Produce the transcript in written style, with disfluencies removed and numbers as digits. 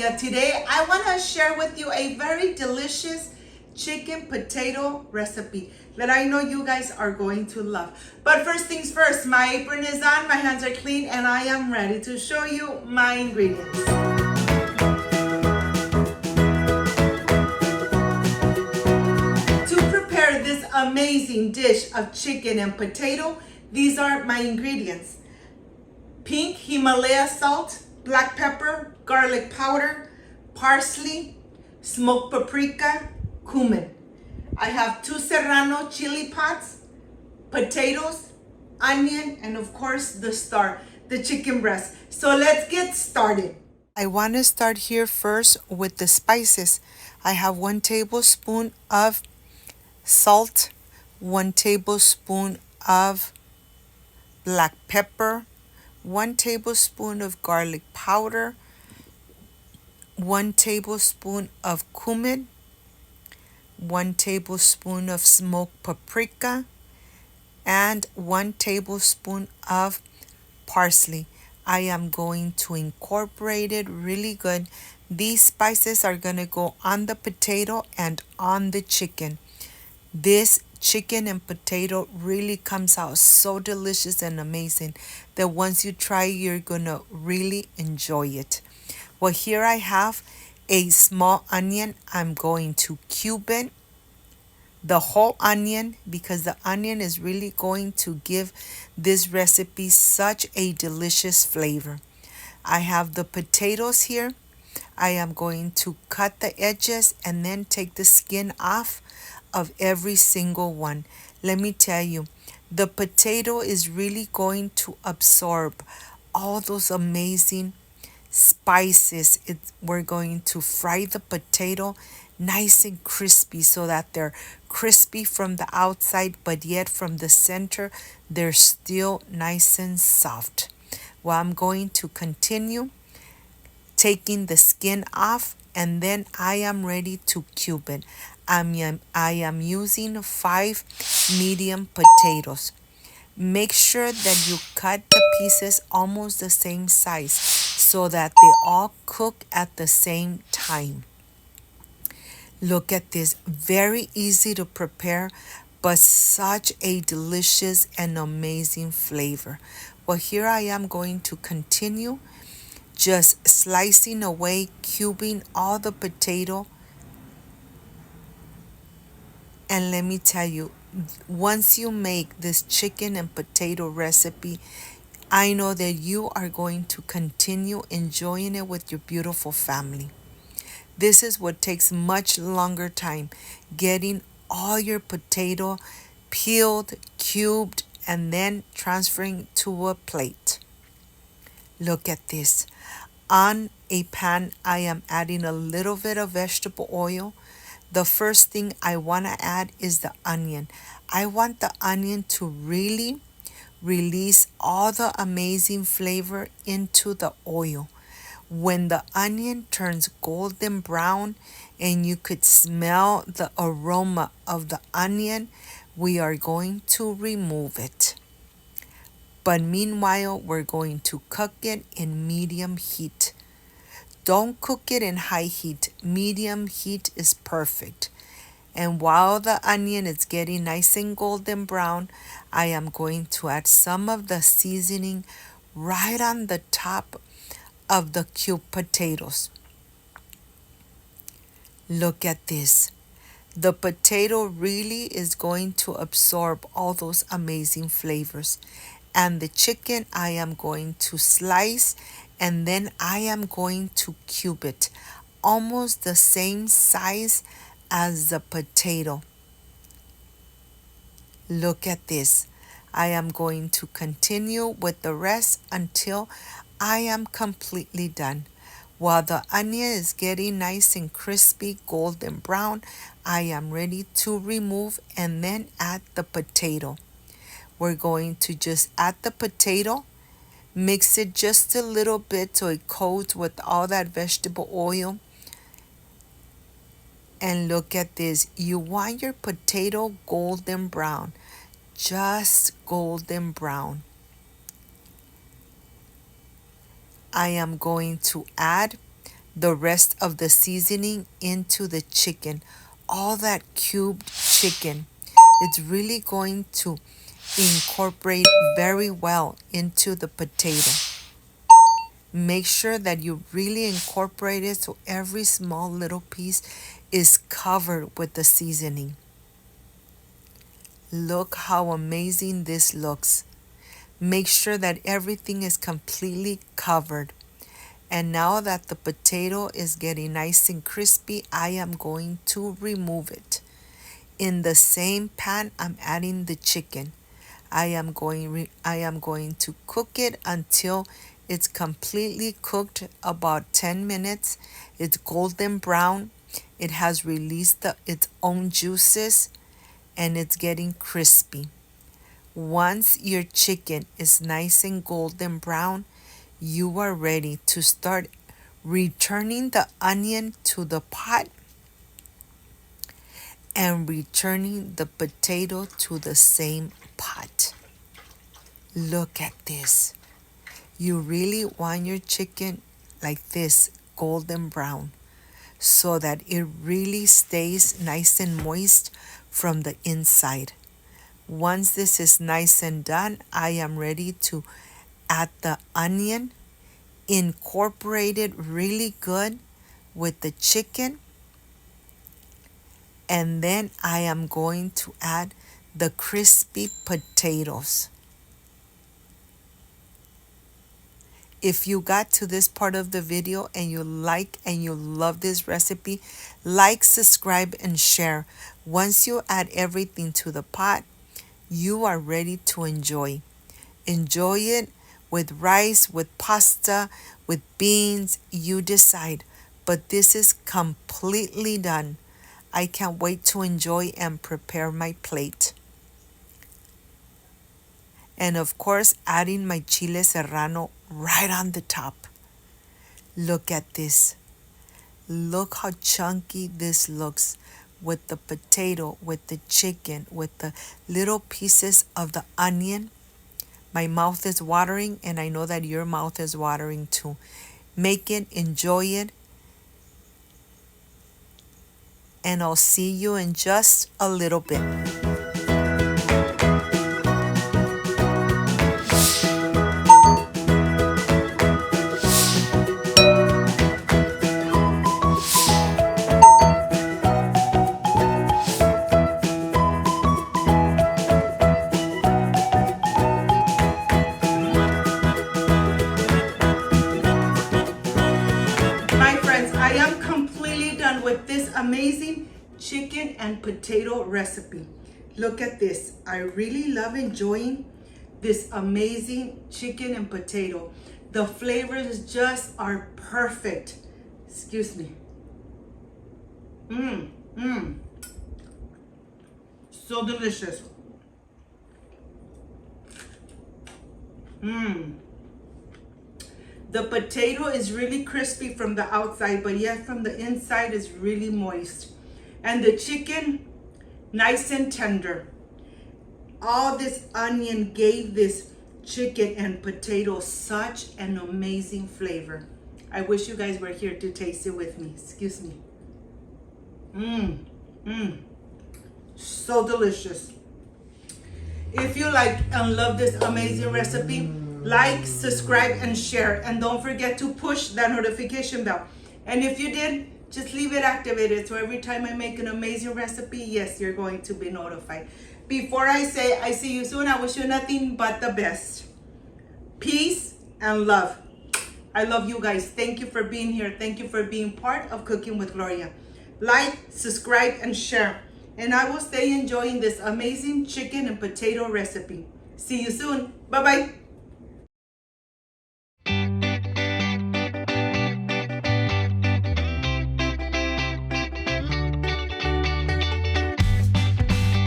Gloria. Today I want to share with you a very delicious chicken potato recipe that I know you guys are going to love. But first things first, my apron is on, my hands are clean, and I am ready to show you my ingredients. To prepare this amazing dish of chicken and potato, these are my ingredients. Pink Himalaya salt, black pepper, garlic powder, parsley, smoked paprika, cumin. I have 2 serrano chili pots, potatoes, onion, and of course the star, the chicken breast. So let's get started. I want to start here first with the spices. I have 1 tablespoon of salt, 1 tablespoon of black pepper, 1 tablespoon of garlic powder, 1 tablespoon of cumin, 1 tablespoon of smoked paprika, and 1 tablespoon of parsley. I am going to incorporate it really good. These spices are going to go on the potato and on the chicken. This chicken and potato really comes out so delicious and amazing that once you try, you're gonna really enjoy it. Well, here I have a small onion. I'm going to cube it, the whole onion, because the onion is really going to give this recipe such a delicious flavor. I have the potatoes here. I am going to cut the edges and then take the skin off of every single one. Let me tell you, the potato is really going to absorb all those amazing spices. We're going to fry the potato nice and crispy so that they're crispy from the outside, but yet from the center, they're still nice and soft. Well, I'm going to continue taking the skin off, and then I am ready to cube it. I am using 5 medium potatoes. Make sure that you cut the pieces almost the same size so that they all cook at the same time. Look at this, very easy to prepare, but such a delicious and amazing flavor. Well, here I am going to continue just slicing away, cubing all the potato. And let me tell you, once you make this chicken and potato recipe, I know that you are going to continue enjoying it with your beautiful family. This is what takes much longer time, getting all your potato peeled, cubed, and then transferring to a plate. Look at this. On a pan, I am adding a little bit of vegetable oil. The first thing I want to add is the onion. I want the onion to really release all the amazing flavor into the oil. When the onion turns golden brown and you could smell the aroma of the onion, we are going to remove it. But meanwhile, we're going to cook it in medium heat. Don't cook it in high heat. Medium heat is perfect. And while the onion is getting nice and golden brown, I am going to add some of the seasoning right on the top of the cubed potatoes. Look at this. The potato really is going to absorb all those amazing flavors. And the chicken I am going to slice, and then I am going to cube it almost the same size as the potato. Look at this. I am going to continue with the rest until I am completely done. While the onion is getting nice and crispy, golden brown, I am ready to remove and then add the potato. We're going to just add the potato, mix it just a little bit so it coats with all that vegetable oil. And look at this. You want your potato golden brown, just golden brown. I am going to add the rest of the seasoning into the chicken. All that cubed chicken. It's really going to incorporate very well into the potato. Make sure that you really incorporate it so every small little piece is covered with the seasoning. Look how amazing this looks. Make sure that everything is completely covered. And now that the potato is getting nice and crispy, I am going to remove it. In the same pan, I'm adding the chicken. I am going to cook it until it's completely cooked, about 10 minutes. It's golden brown. It has released its own juices and it's getting crispy. Once your chicken is nice and golden brown, you are ready to start returning the onion to the pot and returning the potato to the same pot. Look at this. You really want your chicken like this, golden brown, so that it really stays nice and moist from the inside. Once this is nice and done, I am ready to add the onion, incorporate it really good with the chicken, and then I am going to add the crispy potatoes. If you got to this part of the video and you like and you love this recipe, like, subscribe, and share. Once you add everything to the pot, you are ready to enjoy. Enjoy it with rice, with pasta, with beans, you decide. But this is completely done. I can't wait to enjoy and prepare my plate. And of course, adding my chile serrano right on the top. Look at this. Look how chunky this looks with the potato, with the chicken, with the little pieces of the onion. My mouth is watering, and I know that your mouth is watering too. Make it, enjoy it, and I'll see you in just a little bit. I am completely done with this amazing chicken and potato recipe. Look at this. I really love enjoying this amazing chicken and potato. The flavors just are perfect. Excuse me. So delicious. The potato is really crispy from the outside, but yet from the inside is really moist. And the chicken, nice and tender. All this onion gave this chicken and potato such an amazing flavor. I wish you guys were here to taste it with me. Excuse me. So delicious. If you like and love this amazing recipe, like, subscribe, and share. And don't forget to push that notification bell. And if you did, just leave it activated so every time I make an amazing recipe, yes, you're going to be notified. Before I say I see you soon, I wish you nothing but the best. Peace and love. I love you guys. Thank you for being here. Thank you for being part of Cooking with Gloria. Like, subscribe, and share. And I will stay enjoying this amazing chicken and potato recipe. See you soon. Bye-bye.